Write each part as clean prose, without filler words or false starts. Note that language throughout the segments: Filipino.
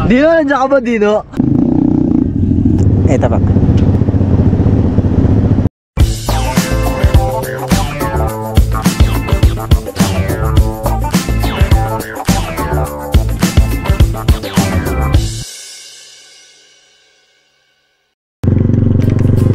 Dino, nandiyan ka ba, Dino? Eto pa.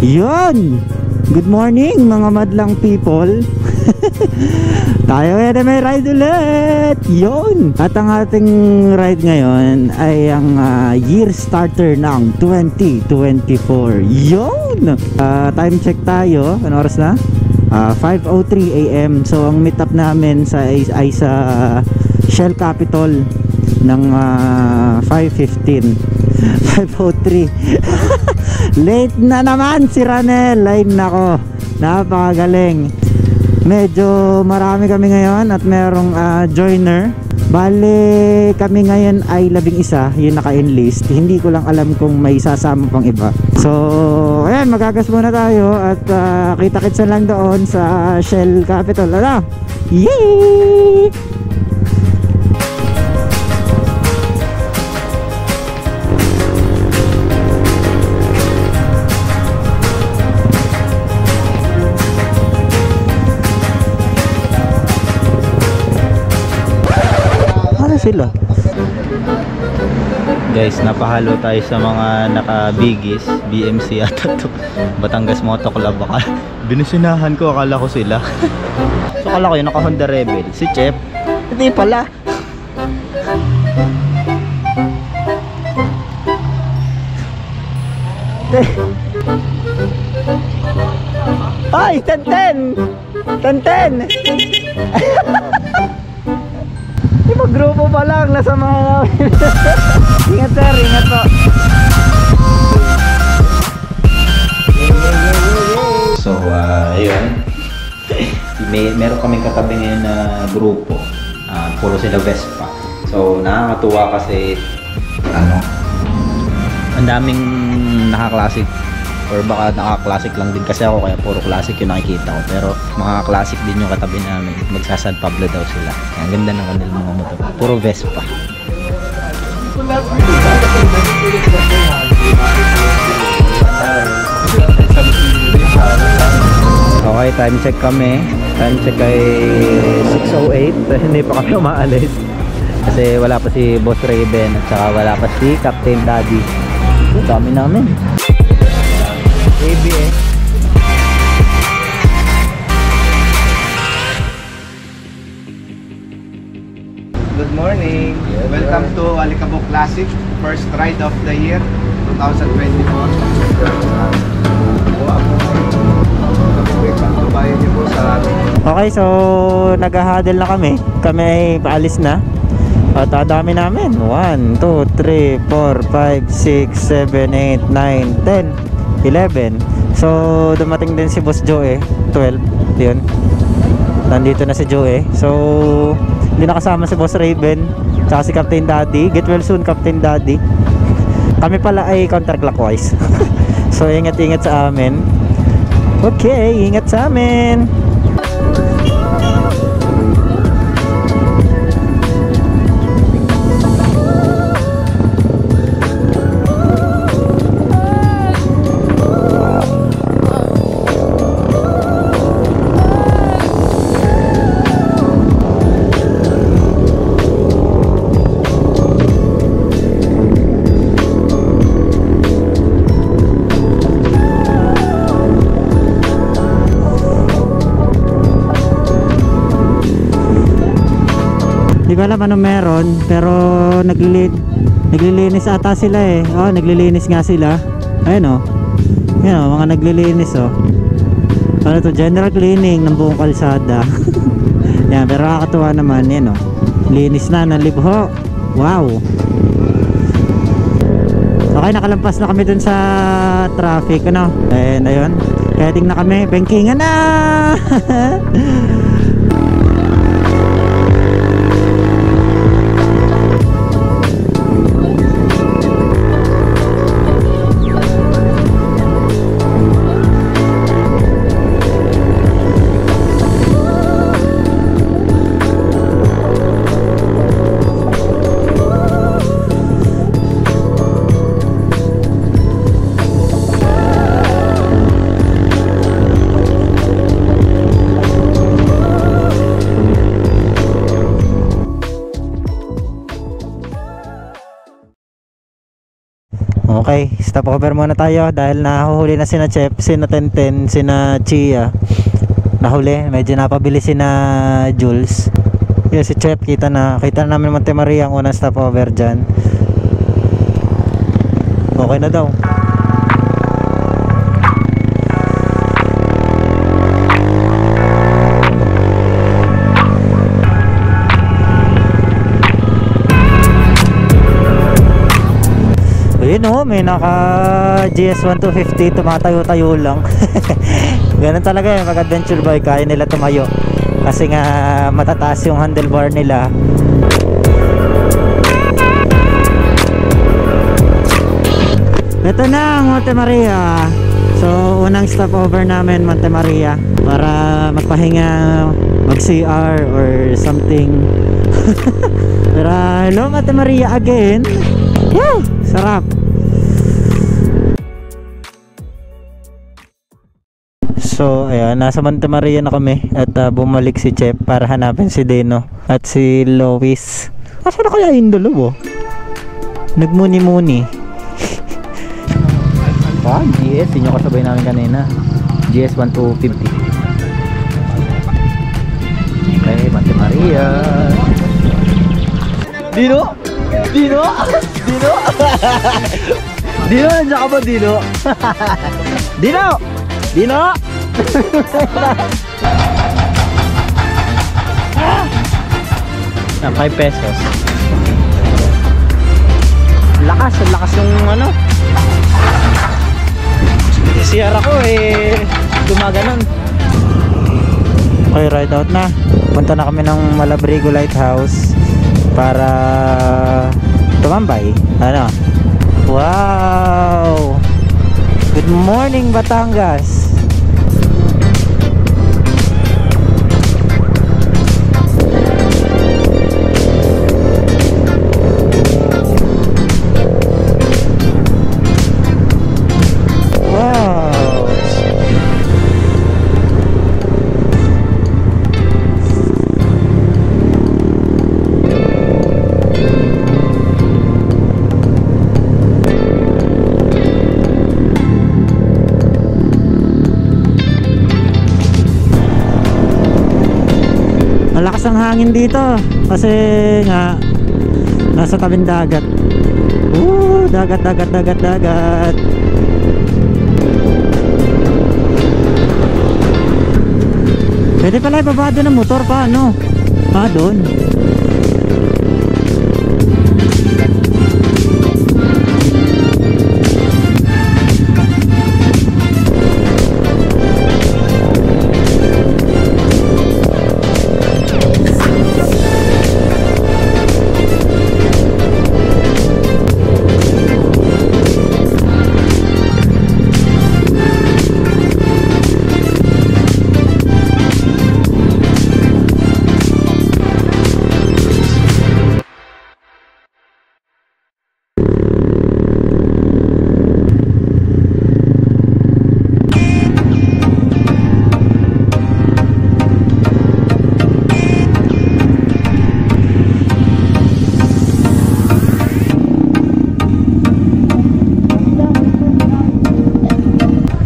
Yun! Good morning mga madlang people. Tayo na may ride ulit. Yun! At ang ating ride ngayon ay ang year starter ng 2024. Yun! Time check tayo. Ano oras na? 5:03 AM. So ang meet up namin ay sa Shell Capital ng 5:15. 5:03. Late na naman si Ranel. Ay nako, napakagaling. Medyo marami kami ngayon at merong joiner. Bale kami ngayon ay 11, yung naka-enlist. Hindi ko lang alam kung may sasama pang iba. So ayan, magagas muna tayo. At kita-kitsa lang doon sa Shell Capital. Ano? Yay! Sila guys, napahalo tayo sa mga naka-bigis BMC ata to, Batangas Moto Club. Binusinahan ko, akala ko sila. So akala ko yung naka Honda Rebel si Chef, hindi pala. Ay, 10-10 grupo pa lang, nasa mga namin. Ingat sir, ingat po. So ayun, meron kaming katabi ngayon na grupo, puro sila Vespa. So nakakatuwa kasi ang daming naka-classic, or baka naka-classic lang din kasi ako, kaya puro classic yung nakikita ko, pero mga classic din yung katabi namin. Magsa San Pablo daw sila. Ang ganda ng kanilang mga motor, puro Vespa. Okay, time check kami. Time check ay 6:08. Hindi pa kami umaalis kasi wala pa si Boss Raven at saka wala pa si Captain Daddy. Ang dami namin. ABS. Good morning. Yes, welcome to Alicabok Classic, first ride of the year 2024. Okay, so nag-huddle na kami. Kami ay paalis na. At dami namin. 1, 2, 3, 4, 5, 6, 7, 8, 9, 10, 11. So dumating din si Boss Joe 12. Yun, nandito na si Joe. So hindi nakasama si Boss Raven tsaka si Captain Daddy. Get well soon, Captain Daddy. Kami pala ay counterclockwise. So ingat-ingat sa amin. Okay, ingat sa amin. Di ba alam ano meron, pero naglilinis ata sila Oh, naglilinis nga sila. Ayun Yan mga naglilinis Ano to, general cleaning ng buong kalsada. Yan, pero nakakatuwa naman yan linis na ng libho. Wow. Okay, nakalampas na kami dun sa traffic and ayun, heading na kami, bankingan na. Okay, stop over muna tayo dahil nahuhuli na sina Chef, sina Tenten, sina Chia. Nahuli, medyo napabili sina Jules. Yun si Chef, kita na namin Monte Maria ang unang stop over dyan. Okay na daw. Ayun o, may naka GS1250, tumatayo-tayo lang. Ganun talaga yung mag-adventure bike, kaya nila tumayo kasi nga matataas yung handlebar nila. Ito na ang Monte Maria. So unang stopover namin Monte Maria para magpahinga, mag CR or something. Pero hello Monte Maria again. Woo! Sarap. So ayan, nasa Monte Maria na kami at bumalik si Chef para hanapin si Deno at si Lois. Asa na kaya yung dalawa? Nagmuni-muni. GS, yun yung kasabay namin kanina. GS 1250. Okay, Monte Maria. Dino? Dino? Dino? Dino, nandiyan ka ba Dino? Dino? Dino? Ah, 5 pesos. Lakas yung ano. CR ako gumaganon. Okay, ride out na. Punta na kami ng Malabrigo Lighthouse para tumambay. Ano? Wow! Good morning Batangas. Malakas ang hangin dito kasi nga nasa tabing dagat. Dagat. Pwede pala ibaba doon ng motor pa, ano? Doon.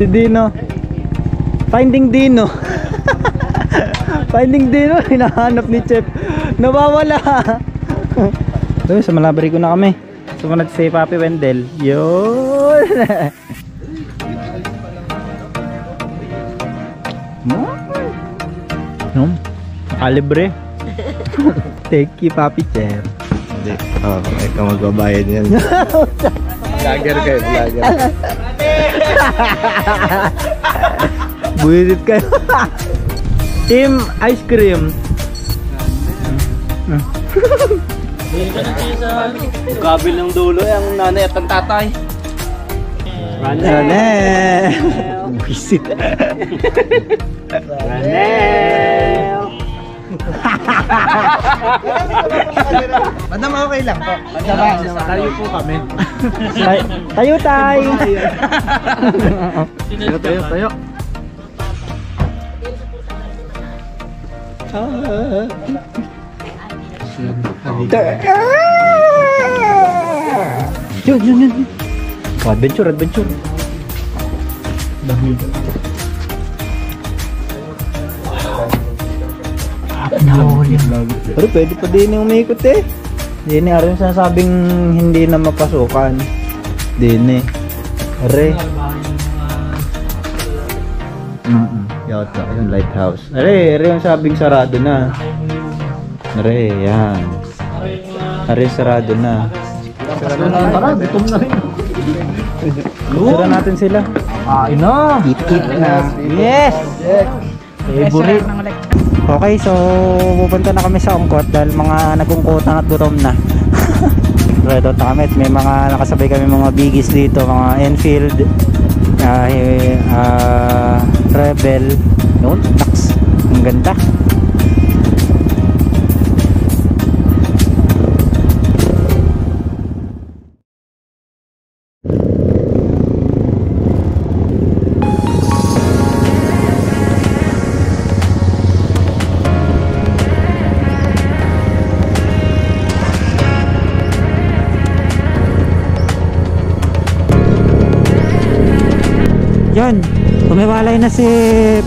Si Dino. Finding Dino. Finding Dino, hinahanap ni Chef. Nawawala. So, sa Malabrigo na kami. Sumunod si Papi Wendell. Yun. Kalibre. Thank you, Papi Chef. Hindi. Ikaw magbabayad yan. Vlogger kayo, vlogger. Buwisit kayo. Team ice cream. Kabil ng dulo ang nanay at ang tatay. Ranel. Buwisit. Ranel. Madam, okay lang po. Tayo po kami. Tayo tayo. Tayo. Yun. Oh, adventure, adventure. Dami. Pero pwede pa din yung umikot eh. Din eh, yung sinasabing hindi na mapasukan. Din eh. Are. Yata, yung lighthouse. Are yung sabing sarado na. Are, yan. Are, sarado na. Tara, gutom na rin. Sira natin sila. Kain na. Eat na. Yes! Favorite. Okay, so pupunta na kami sa Ungkot dahil mga nagungkutan at gutom na. Red out na kami at may mga nakasabay kami mga biggies dito, mga Enfield, Rebel, yun, Tax. Ang ganda. Yun, pumiwalay na si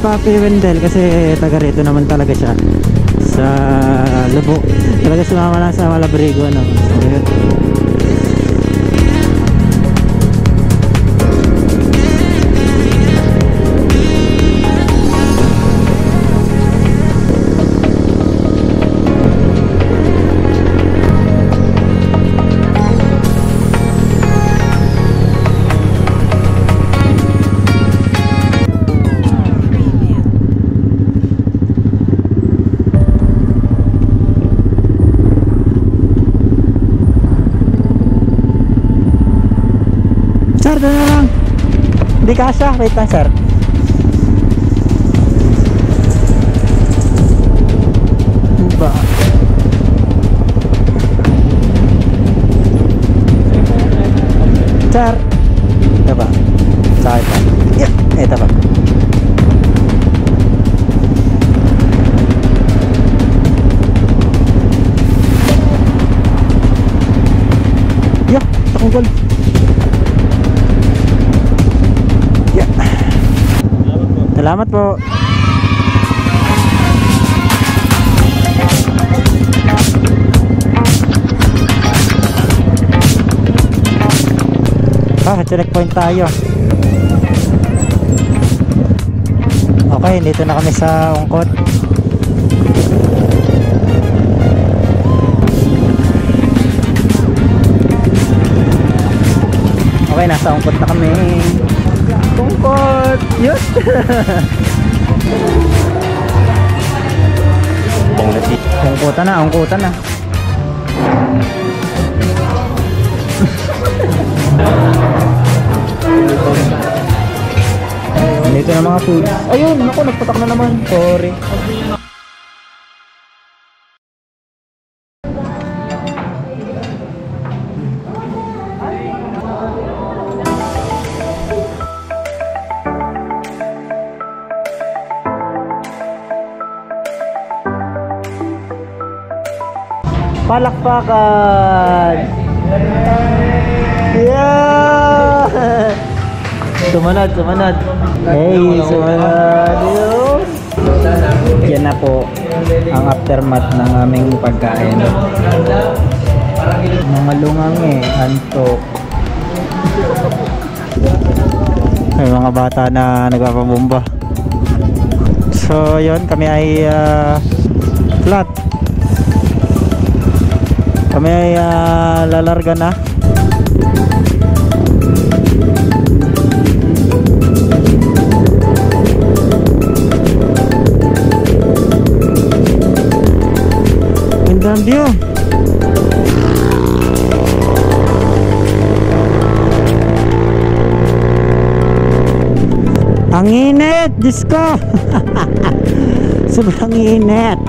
Papi Wendell kasi taga rito naman talaga siya sa Lubo. Talaga sumama lang sa Malabrigo, ano. So, yun. Sir, doon na lang. Hindi kasha. Wait lang, sir. Ba? Sir. Ito ba? Sa akin pa. Yeah. Ito ba? Yeah. Takong Salamat po. Checkpoint tayo. Okay, dito na kami sa Ungkot. Okay, nasa Ungkot na kami. Ungkot! Yes! Ungkutan na, ungkutan na. Dito na mga food. Ayun, naku, nagpatak na naman. Sorry. Palakpakan! Yeah! Sumanad, sumanad. Hey, sumanad. Yan na po ang aftermath ng aming pagkain. Mga lungang antok. May mga bata na nagpapabomba. So, yun, kami ay flat. Kami ay lalarga na. Gandang view. Ang init, Diyos ko. Sobrang init.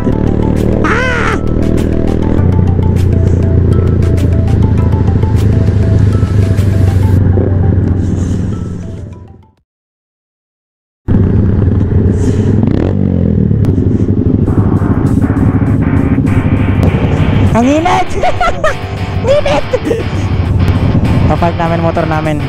Ang init! Init! Papark namin motor namin.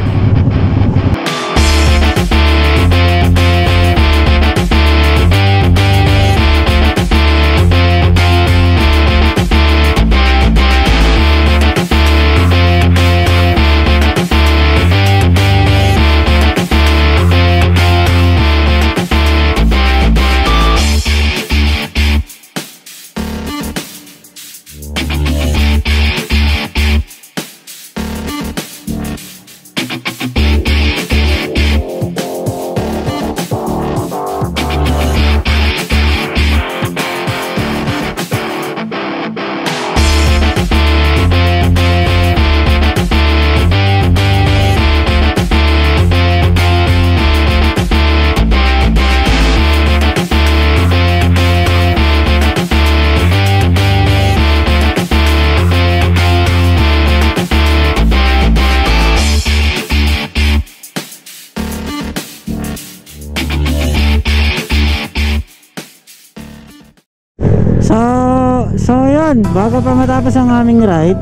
ayun, bago pa matapos ang aming ride,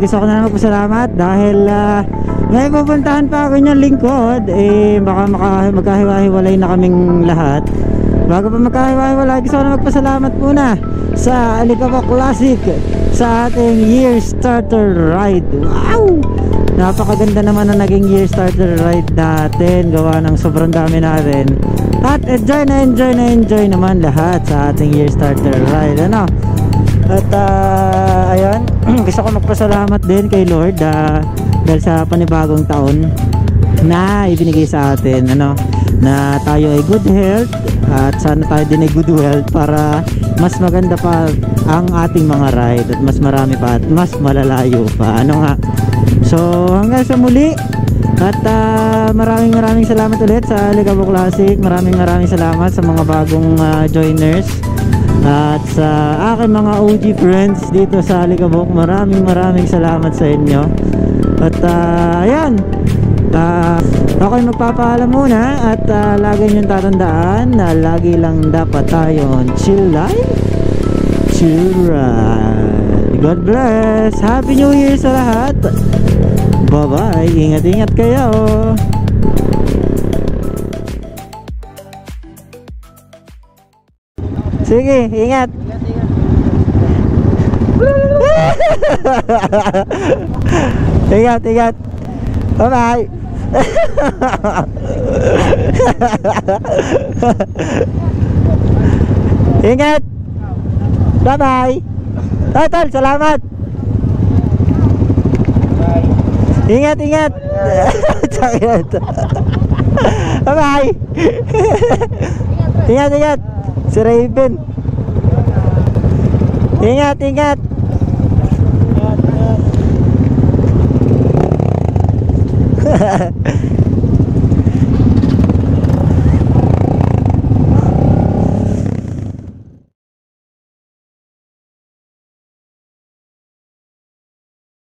gusto ko na magpasalamat dahil may pupuntahan pa ako niyang lingkod. Baka magkahiwa-hiwalay na kaming lahat. Bago pa magkahiwa-hiwalay, gusto ko na magpasalamat muna sa Alicabok Classic sa ating year starter ride. Wow! Napakaganda naman na naging year starter ride natin, gawa ng sobrang dami natin. At enjoy naman lahat sa ating year starter ride, ano? At ayun, gusto ko magpasalamat din kay Lord dahil sa panibagong taon na ibinigay sa atin, ano, na tayo ay good health, at sana tayo din ay good health para mas maganda pa ang ating mga ride at mas marami pa at mas malalayo pa, ano nga. So hanggang sa muli, at maraming salamat ulit sa Alicabok Classic. Maraming salamat sa mga bagong joiners at sa aking mga OG friends dito sa Alicabok. Maraming salamat sa inyo. At ayan, ako'y magpapaalam muna at lagi niyong tatandaan na lagi lang dapat tayo chill life, chill ride. God bless. Happy New Year sa lahat. Bye bye. Ingat kayo. Sige, ingat. Ingat. Bye bye. Ingat. Bye bye. Tol, salamat. Ingat. Bye bye. Ingat. Si Raven. Ingat.